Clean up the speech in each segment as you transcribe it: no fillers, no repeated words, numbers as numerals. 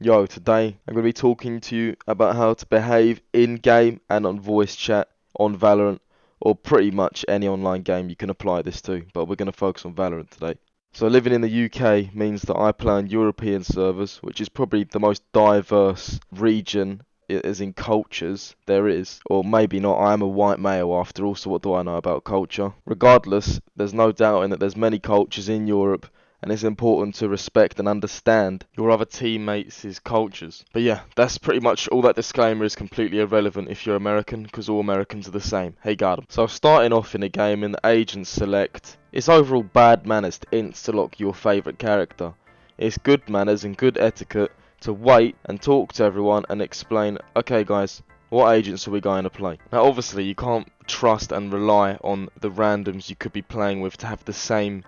Yo, today I'm going to be talking to you about how to behave in-game and on voice chat on Valorant, or pretty much any online game you can apply this to, but we're going to focus on Valorant today. So living in the UK means that I play on European servers, which is probably the most diverse region as in cultures there is, or maybe not. I am a white male after all, so what do I know about culture? Regardless, there's no doubting that there's many cultures in Europe, and it's important to respect and understand your other teammates' cultures. But yeah, that's pretty much all. That disclaimer is completely irrelevant if you're American, because all Americans are the same. Hey, got 'em. So starting off in a game in the agent select, it's overall bad manners to insta-lock your favourite character. It's good manners and good etiquette to wait and talk to everyone and explain, okay guys, what agents are we going to play? Now obviously you can't trust and rely on the randoms you could be playing with to have the same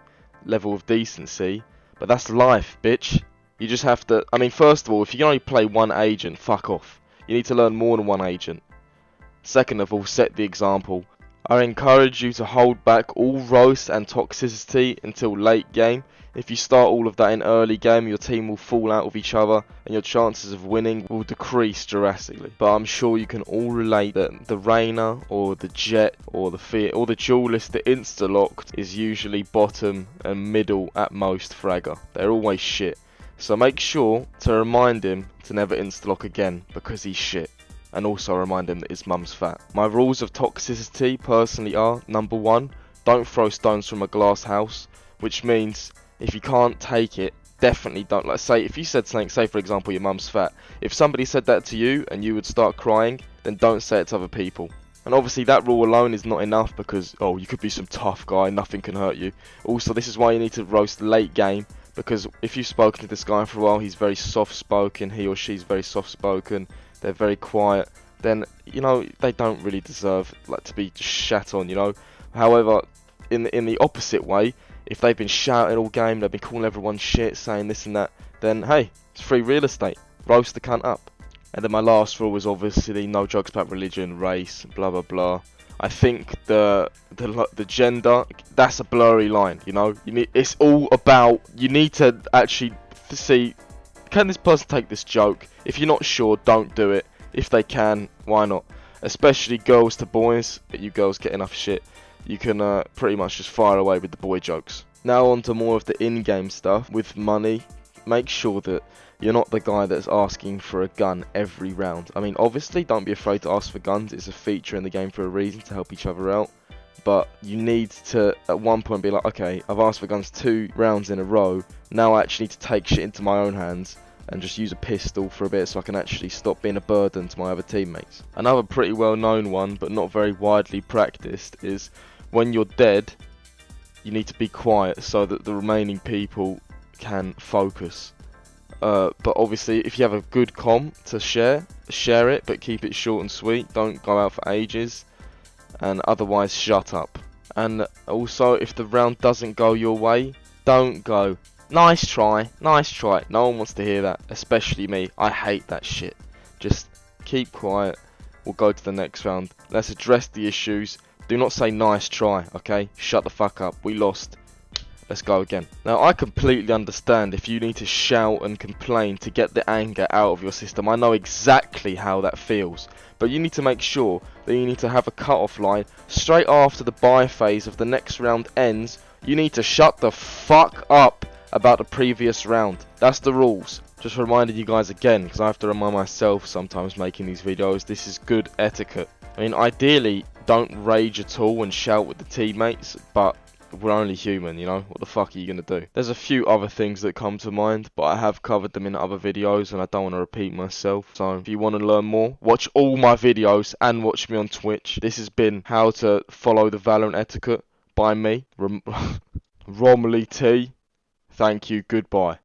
level of decency, but that's life, bitch. You just have to, I mean, first of all, if you can only play one agent, fuck off. You need to learn more than one agent. Second of all, set the example. I encourage you to hold back all roast and toxicity until late game. If you start all of that in early game, your team will fall out with each other and your chances of winning will decrease drastically. But I'm sure you can all relate that the Reyna or the Jet or the Fear or the duelist that insta-locked is usually bottom and middle at most fragger. They're always shit. So make sure to remind him to never insta-lock again because he's shit. And also remind him that his mum's fat. My rules of toxicity personally are, number one, don't throw stones from a glass house, which means if you can't take it, definitely don't. Like, say if you said something, say for example your mum's fat, if somebody said that to you and you would start crying, then don't say it to other people. And obviously that rule alone is not enough because, oh, you could be some tough guy, nothing can hurt you. Also, this is why you need to roast late game, because if you've spoken to this guy for a while, he's very soft spoken, he or she's very soft spoken, they're very quiet, then you know they don't really deserve like to be just shat on, you know. However, in the opposite way, if they've been shouting all game, they've been calling everyone shit, saying this and that, then hey, it's free real estate. Roast the cunt up. And then my last rule is obviously no jokes about religion, race, blah blah blah. I think the gender, that's a blurry line, you know. It's all about, you need to actually see, can this person take this joke? If you're not sure, don't do it. If they can, why not? Especially girls to boys, but you girls get enough shit. You can pretty much just fire away with the boy jokes. Now on to more of the in-game stuff. With money, make sure that you're not the guy that's asking for a gun every round. I mean, obviously, don't be afraid to ask for guns. It's a feature in the game for a reason, to help each other out. But you need to, at one point, be like, okay, I've asked for guns 2 rounds in a row. Now I actually need to take shit into my own hands and just use a pistol for a bit so I can actually stop being a burden to my other teammates. Another pretty well known one, but not very widely practiced, is when you're dead, you need to be quiet so that the remaining people can focus. But obviously, if you have a good comm to share it, but keep it short and sweet. Don't go out for ages, and otherwise shut up. And also, if the round doesn't go your way, don't go, nice try, nice try. No one wants to hear that, especially me. I hate that shit. Just keep quiet. We'll go to the next round. Let's address the issues. Do not say nice try, okay? Shut the fuck up. We lost. Let's go again. Now, I completely understand if you need to shout and complain to get the anger out of your system. I know exactly how that feels. But you need to make sure that you need to have a cut-off line straight after the buy phase of the next round ends. You need to shut the fuck up about the previous round. That's the rules. Just reminding you guys again, because I have to remind myself sometimes making these videos, this is good etiquette. I mean, ideally, don't rage at all and shout with the teammates, but we're only human, you know. What the fuck are you gonna do? There's a few other things that come to mind, but I have covered them in other videos and I don't want to repeat myself. So if you want to learn more, watch all my videos and watch me on Twitch. This has been how to follow the Valorant etiquette by me, Romley T. Thank you, goodbye.